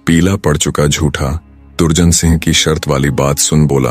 पीला पड़ चुका झूठा दुर्जन सिंह की शर्त वाली बात सुन बोला,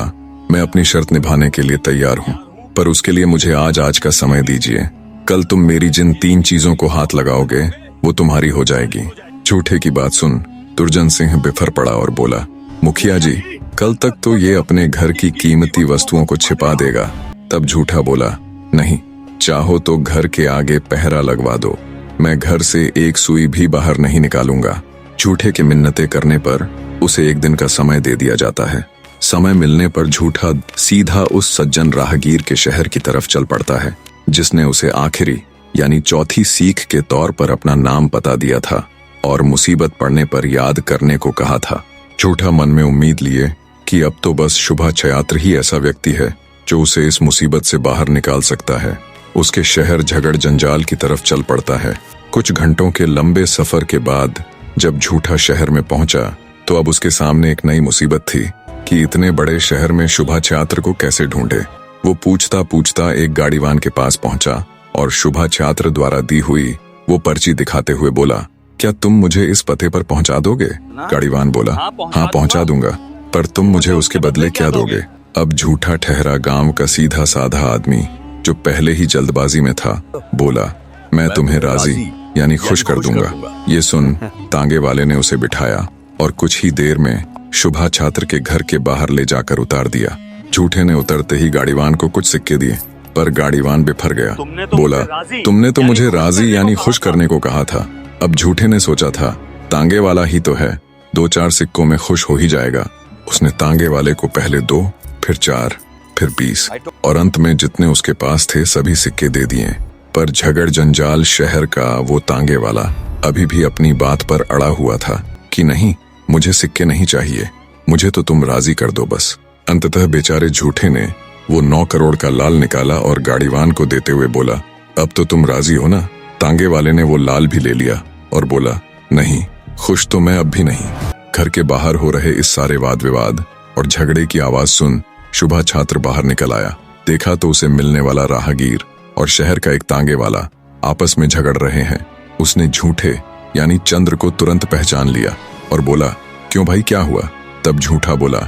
मैं अपनी शर्त निभाने के लिए तैयार हूँ, पर उसके लिए मुझे आज का समय दीजिए। कल तुम मेरी जिन 3 चीजों को हाथ लगाओगे वो तुम्हारी हो जाएगी। झूठे की बात सुन दुर्जन सिंह बिफर पड़ा और बोला, मुखिया जी, कल तक तो ये अपने घर की कीमती वस्तुओं को छिपा देगा। तब झूठा बोला, नहीं, चाहो तो घर के आगे पहरा लगवा दो, मैं घर से एक सुई भी बाहर नहीं निकालूंगा। झूठे के मिन्नतें करने पर उसे एक दिन का समय दे दिया जाता है। समय मिलने पर झूठा सीधा उस सज्जन राहगीर के शहर की तरफ चल पड़ता है जिसने उसे आखिरी यानी चौथी सीख के तौर पर अपना नाम पता दिया था और मुसीबत पड़ने पर याद करने को कहा था। झूठा मन में उम्मीद लिए कि अब तो बस शुभा छयात्र ही ऐसा व्यक्ति है जो उसे इस मुसीबत से बाहर निकाल सकता है। उसके शहर झगड़ जंजाल की तरफ चल पड़ता है। कुछ घंटों के लंबे सफर के बाद जब झूठा शहर में पहुंचा तो अब उसके सामने एक नई मुसीबत थी कि इतने बड़े शहर में शुभा छात्र को कैसे ढूंढे। वो पूछता पूछता एक गाड़ीवान के पास पहुंचा और शुभा छात्र द्वारा दी हुई वो पर्ची दिखाते हुए बोला, क्या तुम मुझे इस पते पर पहुंचा दोगे? गाड़ीवान बोला, हाँ पहुंचा दूंगा, पर तुम मुझे उसके बदले क्या दोगे? अब झूठा ठहरा गांव का सीधा साधा आदमी जो पहले ही जल्दबाजी में था बोला, मैं तुम्हें राजी यानी खुश कर दूंगा। ये सुन तांगे वाले ने उसे बिठाया और कुछ ही देर में शुभा छात्र के घर के बाहर ले जाकर उतार दिया। झूठे ने उतरते ही गाड़ीवान को कुछ सिक्के दिए, पर गाड़ीवान बिफर गया। बोला, तुमने तो मुझे राजी यानी खुश करने को कहा था। अब झूठे ने सोचा था तांगे वाला ही तो है, 2-4 सिक्कों में खुश हो ही जाएगा। उसने तांगे वाले को पहले 2, फिर 4, फिर 20 और अंत में जितने उसके पास थे सभी सिक्के दे दिए। पर झगड़ जंजाल शहर का वो तांगे वाला अभी भी अपनी बात पर अड़ा हुआ था कि नहीं, मुझे सिक्के नहीं चाहिए, मुझे तो तुम राजी कर दो बस। अंततः बेचारे झूठे ने वो 9 करोड़ का लाल निकाला और गाड़ीवान को देते हुए बोला, अब तो तुम राजी हो ना? तांगे वाले ने वो लाल भी ले लिया और बोला, नहीं, खुश तो मैं अब भी नहीं। घर के बाहर हो रहे इस सारे वाद विवाद और झगड़े की आवाज सुन शुभा छात्र बाहर निकल आया। देखा तो उसे मिलने वाला राहगीर और शहर का एक तांगे वाला आपस में झगड़ रहे हैं। उसने झूठे यानी चंद्र को तुरंत पहचान लिया और बोला, क्यों भाई, क्या हुआ? तब झूठा बोला,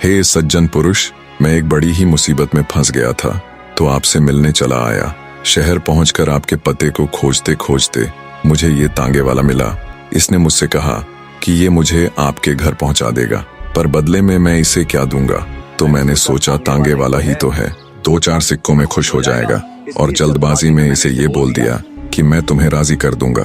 हे सज्जन पुरुष, मैं एक बड़ी ही मुसीबत में फंस गया था तो आपसे मिलने चला आया। शहर पहुंचकर आपके पते को खोजते खोजते मुझे ये तांगे वाला मिला। इसने मुझसे कहा कि ये मुझे आपके घर पहुंचा देगा, पर बदले में मैं इसे क्या दूंगा? तो मैंने सोचा तांगे वाला ही तो है, 2-4 सिक्कों में खुश हो जाएगा और जल्दबाजी में इसे ये बोल दिया कि मैं तुम्हें राजी कर दूंगा।